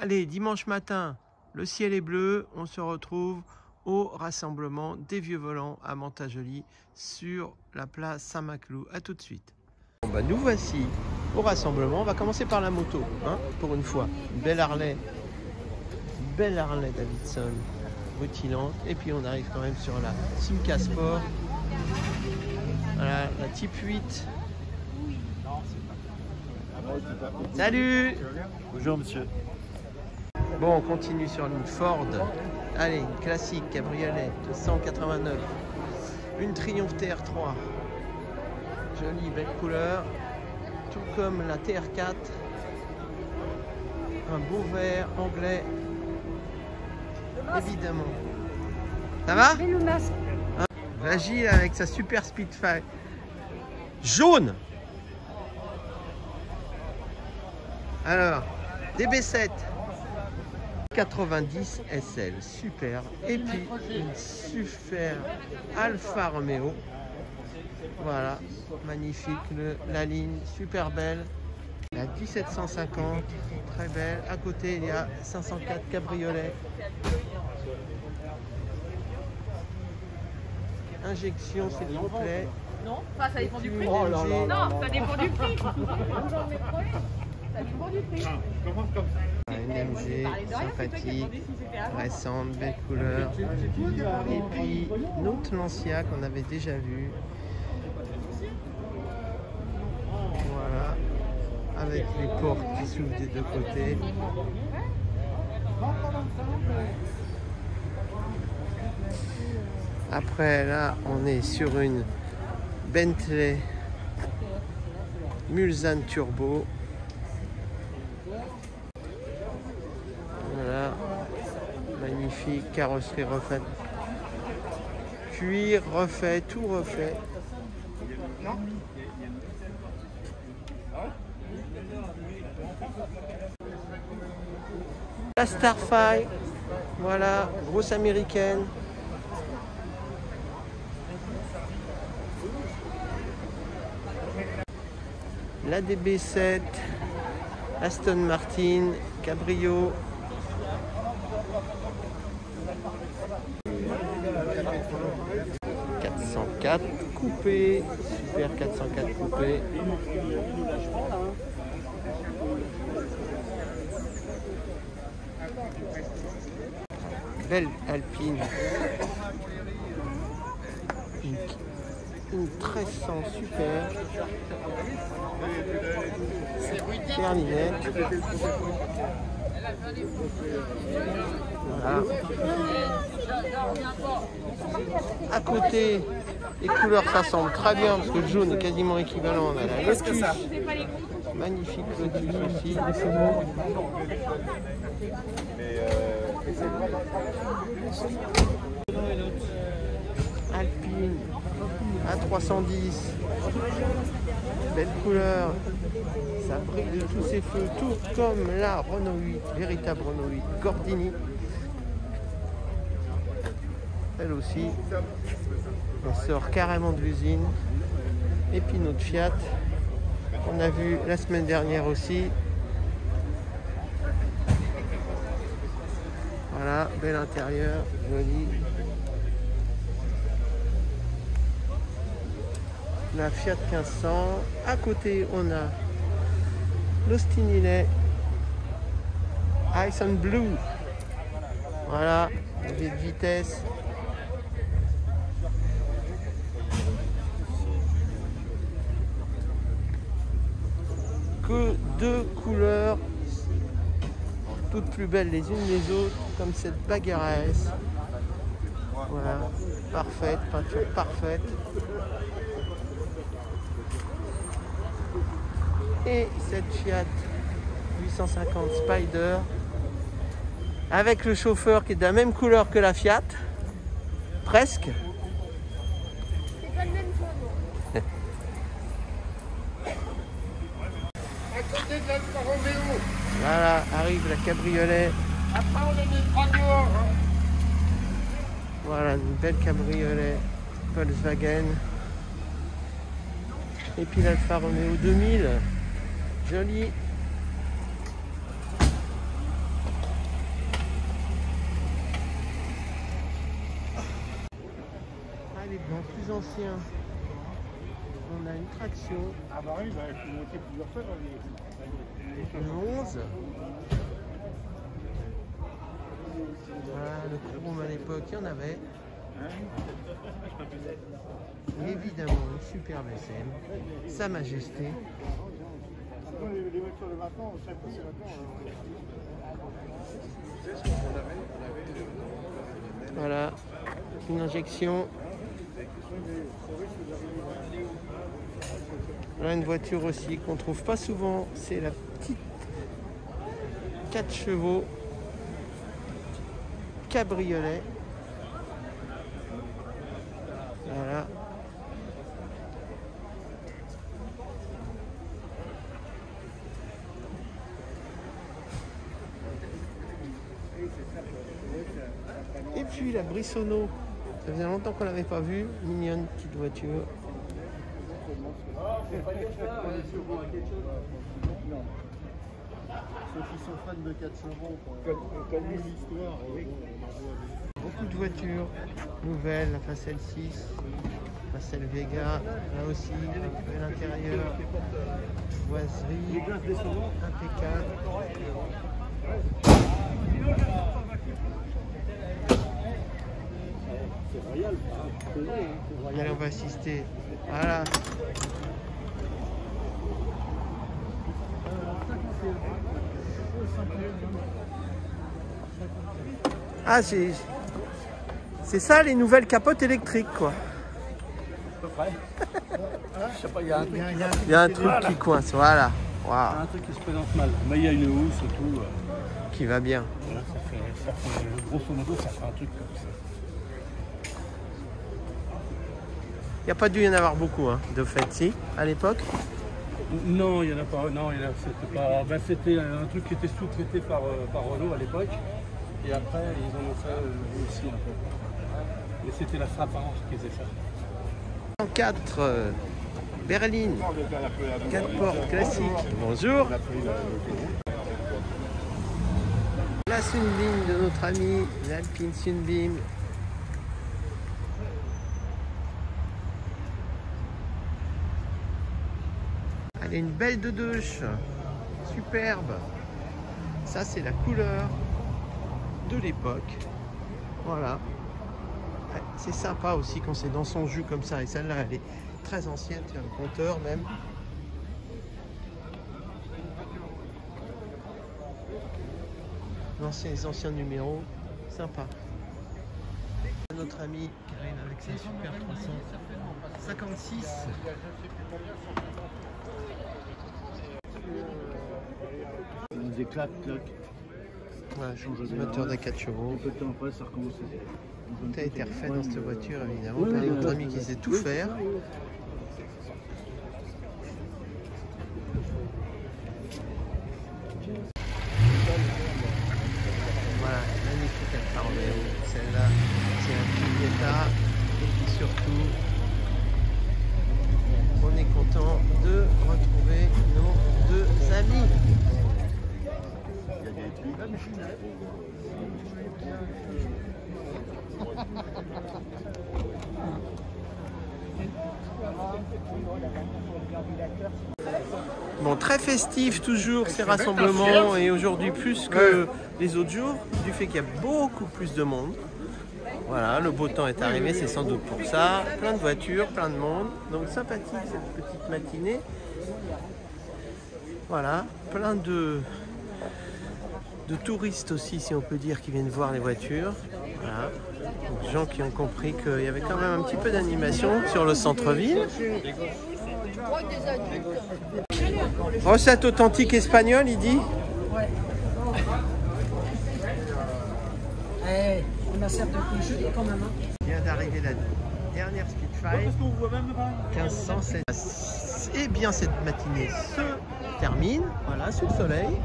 Allez, dimanche matin, le ciel est bleu, on se retrouve au rassemblement des Vieux Volants à Mantes-la-Jolie sur la place Saint-Maclou. A tout de suite. Bon, bah, nous voici au rassemblement. On va commencer par la moto, hein, pour une fois. Une belle Harley Davidson rutilante. Et puis on arrive quand même sur la Simca Sport. Voilà, la Type 8. Salut! Bonjour monsieur. Bon, on continue sur une Ford. Allez, une classique cabriolet de 189. Une Triumph TR3. Jolie, belle couleur. Tout comme la TR4. Un beau vert anglais. Évidemment. Ça va? Hein? Agile avec sa super Spitfire. Jaune! Alors, DB7 90 SL, super. Et puis une super Alfa Romeo. Voilà, magnifique, la ligne super belle. La 1750, très belle. À côté, il y a 504 cabriolet. Injection, s'il vous plaît. Non, enfin, ça dépend du prix. Oh là là. Non, ça dépend du prix. Ça dépend du prix. Une MG sympathique, récente, belle couleur. Et puis une autre Lancia qu'on avait déjà vue. Voilà, avec les portes qui s'ouvrent des deux côtés. Après là, on est sur une Bentley Mulsanne Turbo. Voilà, magnifique, carrosserie refaite, cuir refait, tout refait. La Starfire, voilà, grosse américaine. La DB7, Aston Martin, Cabrio. « 404 coupé, super 404 coupé. Belle Alpine. Une 1300 super. Berlinette. Voilà. À côté, les couleurs s'assemblent très bien parce que le jaune est quasiment équivalent à la Lotus. Magnifique Lotus aussi. Alpine A310. Belle couleur. Ça brille de tous ses feux, tout comme la Renault 8, véritable Renault 8 Gordini. Elle aussi, on sort carrément de l'usine. Et puis notre Fiat, qu'on a vu la semaine dernière aussi. Voilà, bel intérieur, joli. La Fiat 1500. À côté, on a l'Austin Hillet Ice and Blue. Voilà, levier de vitesse. Que deux couleurs, toutes plus belles les unes les autres, comme cette Baguera S. Voilà, parfaite, peinture parfaite. Et cette Fiat 850 Spider avec le chauffeur qui est de la même couleur que la Fiat, presque. C'est pas le même choix. À côté de l'Alfa Romeo. Voilà, arrive la cabriolet. Après on a mis 3 dehors. Voilà, une belle cabriolet Volkswagen. Et puis l'Alfa Romeo 2000. Joli. plus ancien, on a une traction. Ah bah oui, il faut monter plusieurs fois dans les... Le 11. Voilà, le chrome à l'époque, il y en avait. Et évidemment, une superbe SM, Sa Majesté. Les voitures de maintenant, on sait pas c'est maintenant. Voilà, une injection. Voilà une voiture aussi qu'on trouve pas souvent, c'est la petite 4 chevaux cabriolet. Voilà. Et puis la Brissono, ça faisait longtemps qu'on l'avait pas vue, mignonne petite voiture. Ceux qui sont fans de 4 chevaux, comme l'histoire. Beaucoup de voitures nouvelles, la Facel 6, Facel Vega, là aussi, un bel intérieur, boiserie, impeccable. Allez, on va assister. Voilà. Ah, c'est ça les nouvelles capotes électriques, quoi. À peu près. Je sais pas, il y y a un truc qui coince, voilà. Il y a un truc qui se présente mal. Mais il y a une housse et tout. Qui va bien. Voilà, ça fait, grosso modo, ça fait un truc comme ça. Il n'y a pas dû y en avoir beaucoup, hein, de fait, si, à l'époque. Non, il n'y en a pas. Non, c'était pas. Ben, c'était un truc qui était sous-traité par Renault à l'époque. Et après, ils en ont fait aussi un peu. Mais c'était la Frappance qui faisait ça. 104 berline, 4 portes classique. Bonjour. La Sunbeam de notre ami, l'Alpine Sunbeam. Elle est une belle de douche, superbe. Ça, c'est la couleur de l'époque. Voilà. C'est sympa aussi quand c'est dans son jus comme ça. Et celle-là, elle est très ancienne. Il y a un compteur même. Les anciens numéros. Sympa. Notre ami qui arrive avec sa super 356. Ça nous éclate, là. Voilà, moteur de 4 chevaux. Un peu de temps après, ça recommence. Tout a été refait dans cette voiture, évidemment. Par notre ami qui sait tout faire. Voilà, magnifique Alfa Romeo. Celle-là, c'est un Giulietta. Et puis surtout, on est content de retrouver nos deux amis. Bon, très festif toujours ces rassemblements et aujourd'hui plus que les autres jours du fait qu'il y a beaucoup plus de monde. Voilà, le beau temps est arrivé, c'est sans doute pour ça. Plein de voitures, plein de monde. Donc sympathique cette petite matinée. Voilà, plein de touristes aussi, si on peut dire, qui viennent voir les voitures. Voilà. Donc, gens qui ont compris qu'il y avait quand même un petit peu d'animation sur le centre-ville. Recette authentique espagnole, il dit. Ouais. On a certes de joli quand même. Il vient d'arriver la dernière Spitfire. 1507. Et bien cette matinée se termine, voilà, sous le soleil.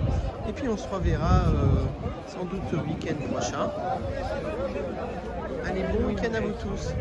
Et puis on se reverra sans doute le week-end prochain. Allez, bon week-end à vous tous.